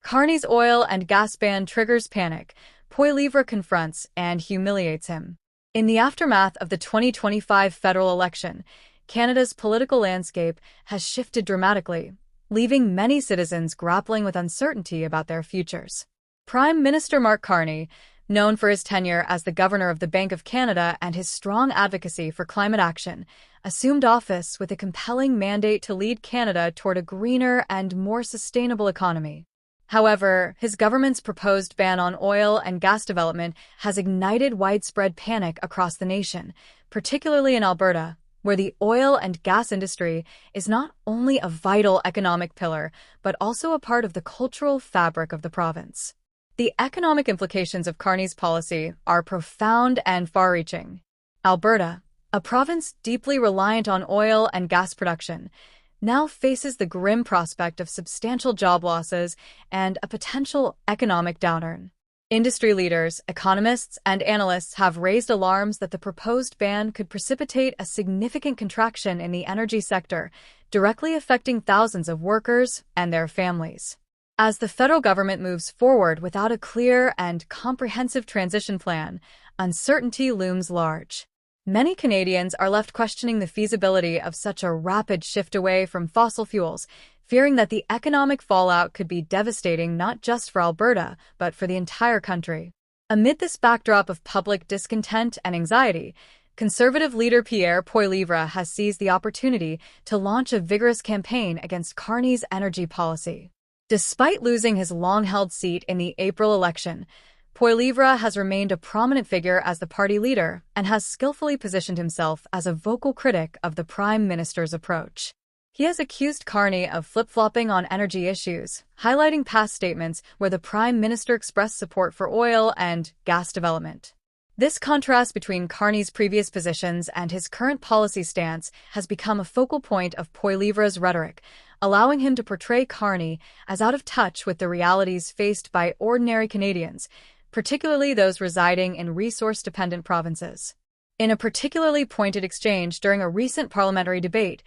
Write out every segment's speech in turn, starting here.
Carney's oil and gas ban triggers panic. Poilievre confronts and humiliates him. In the aftermath of the 2025 federal election, Canada's political landscape has shifted dramatically, leaving many citizens grappling with uncertainty about their futures. Prime Minister Mark Carney, known for his tenure as the Governor of the Bank of Canada and his strong advocacy for climate action, assumed office with a compelling mandate to lead Canada toward a greener and more sustainable economy. However, his government's proposed ban on oil and gas development has ignited widespread panic across the nation, particularly in Alberta, where the oil and gas industry is not only a vital economic pillar, but also a part of the cultural fabric of the province. The economic implications of Carney's policy are profound and far-reaching. Alberta, a province deeply reliant on oil and gas production, now faces the grim prospect of substantial job losses and a potential economic downturn. Industry leaders, economists, and analysts have raised alarms that the proposed ban could precipitate a significant contraction in the energy sector, directly affecting thousands of workers and their families. As the federal government moves forward without a clear and comprehensive transition plan, uncertainty looms large. Many Canadians are left questioning the feasibility of such a rapid shift away from fossil fuels, fearing that the economic fallout could be devastating not just for Alberta, but for the entire country. Amid this backdrop of public discontent and anxiety, Conservative leader Pierre Poilievre has seized the opportunity to launch a vigorous campaign against Carney's energy policy. Despite losing his long-held seat in the April election, Poilievre has remained a prominent figure as the party leader and has skillfully positioned himself as a vocal critic of the Prime Minister's approach. He has accused Carney of flip-flopping on energy issues, highlighting past statements where the Prime Minister expressed support for oil and gas development. This contrast between Carney's previous positions and his current policy stance has become a focal point of Poilievre's rhetoric, allowing him to portray Carney as out of touch with the realities faced by ordinary Canadians, particularly those residing in resource-dependent provinces. In a particularly pointed exchange during a recent parliamentary debate,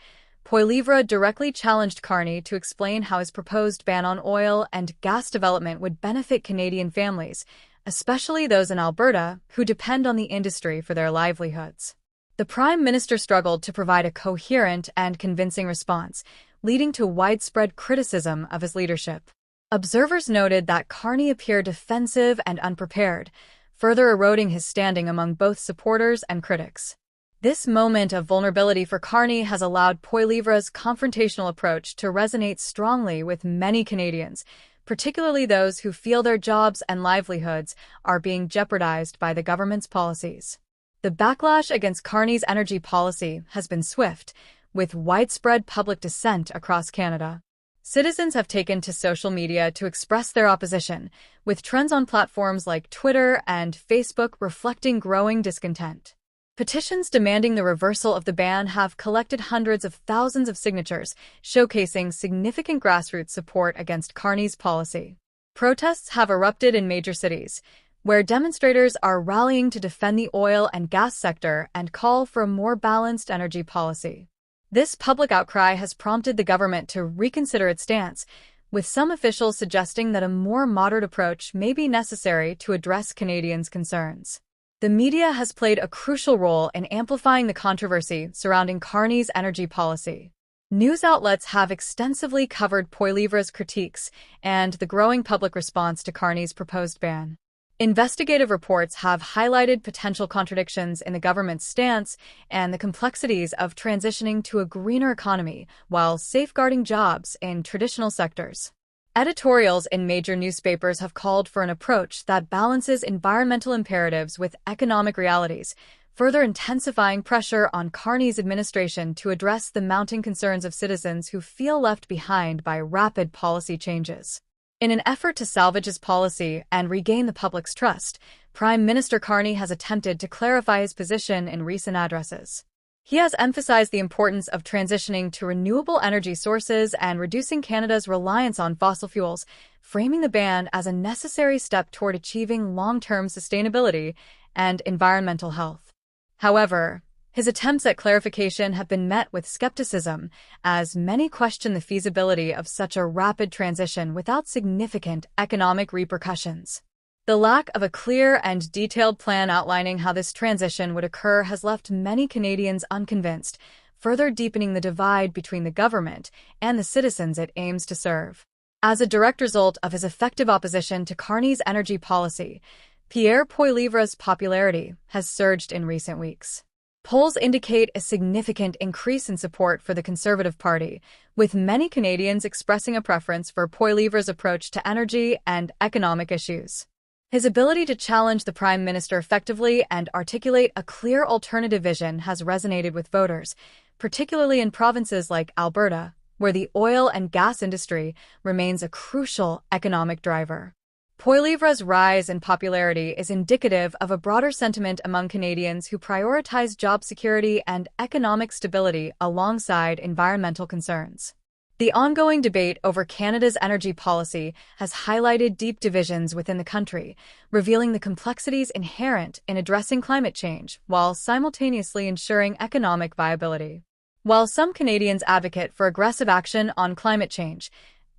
Poilievre directly challenged Carney to explain how his proposed ban on oil and gas development would benefit Canadian families, especially those in Alberta who depend on the industry for their livelihoods. The Prime Minister struggled to provide a coherent and convincing response, leading to widespread criticism of his leadership. Observers noted that Carney appeared defensive and unprepared, further eroding his standing among both supporters and critics. This moment of vulnerability for Carney has allowed Poilievre's confrontational approach to resonate strongly with many Canadians, particularly those who feel their jobs and livelihoods are being jeopardized by the government's policies. The backlash against Carney's energy policy has been swift, with widespread public dissent across Canada. Citizens have taken to social media to express their opposition, with trends on platforms like Twitter and Facebook reflecting growing discontent. Petitions demanding the reversal of the ban have collected hundreds of thousands of signatures, showcasing significant grassroots support against Carney's policy. Protests have erupted in major cities, where demonstrators are rallying to defend the oil and gas sector and call for a more balanced energy policy. This public outcry has prompted the government to reconsider its stance, with some officials suggesting that a more moderate approach may be necessary to address Canadians' concerns. The media has played a crucial role in amplifying the controversy surrounding Carney's energy policy. News outlets have extensively covered Poilievre's critiques and the growing public response to Carney's proposed ban. Investigative reports have highlighted potential contradictions in the government's stance and the complexities of transitioning to a greener economy while safeguarding jobs in traditional sectors. Editorials in major newspapers have called for an approach that balances environmental imperatives with economic realities, further intensifying pressure on Carney's administration to address the mounting concerns of citizens who feel left behind by rapid policy changes. In an effort to salvage his policy and regain the public's trust, Prime Minister Carney has attempted to clarify his position in recent addresses. He has emphasized the importance of transitioning to renewable energy sources and reducing Canada's reliance on fossil fuels, framing the ban as a necessary step toward achieving long-term sustainability and environmental health. However, His attempts at clarification have been met with skepticism, as many question the feasibility of such a rapid transition without significant economic repercussions. The lack of a clear and detailed plan outlining how this transition would occur has left many Canadians unconvinced, further deepening the divide between the government and the citizens it aims to serve. As a direct result of his effective opposition to Carney's energy policy, Pierre Poilievre's popularity has surged in recent weeks. Polls indicate a significant increase in support for the Conservative Party, with many Canadians expressing a preference for Poilievre's approach to energy and economic issues. His ability to challenge the Prime Minister effectively and articulate a clear alternative vision has resonated with voters, particularly in provinces like Alberta, where the oil and gas industry remains a crucial economic driver. Poilievre's rise in popularity is indicative of a broader sentiment among Canadians who prioritize job security and economic stability alongside environmental concerns. The ongoing debate over Canada's energy policy has highlighted deep divisions within the country, revealing the complexities inherent in addressing climate change while simultaneously ensuring economic viability. While some Canadians advocate for aggressive action on climate change,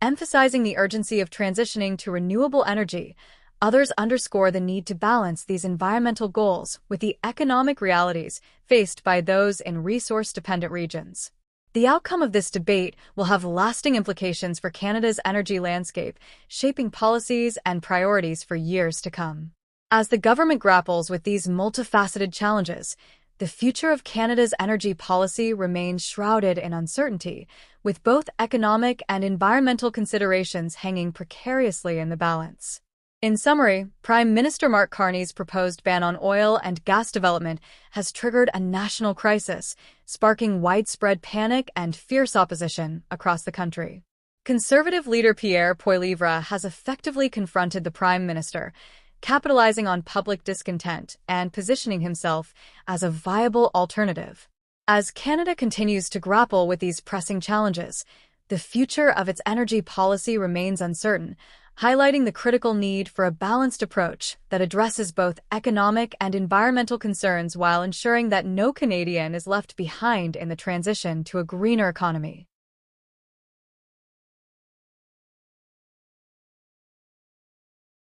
emphasizing the urgency of transitioning to renewable energy, others underscore the need to balance these environmental goals with the economic realities faced by those in resource-dependent regions. The outcome of this debate will have lasting implications for Canada's energy landscape, shaping policies and priorities for years to come. As the government grapples with these multifaceted challenges, the future of Canada's energy policy remains shrouded in uncertainty, with both economic and environmental considerations hanging precariously in the balance. In summary, Prime Minister Mark Carney's proposed ban on oil and gas development has triggered a national crisis, sparking widespread panic and fierce opposition across the country. Conservative leader Pierre Poilievre has effectively confronted the Prime Minister, capitalizing on public discontent and positioning himself as a viable alternative. As Canada continues to grapple with these pressing challenges, the future of its energy policy remains uncertain, highlighting the critical need for a balanced approach that addresses both economic and environmental concerns while ensuring that no Canadian is left behind in the transition to a greener economy.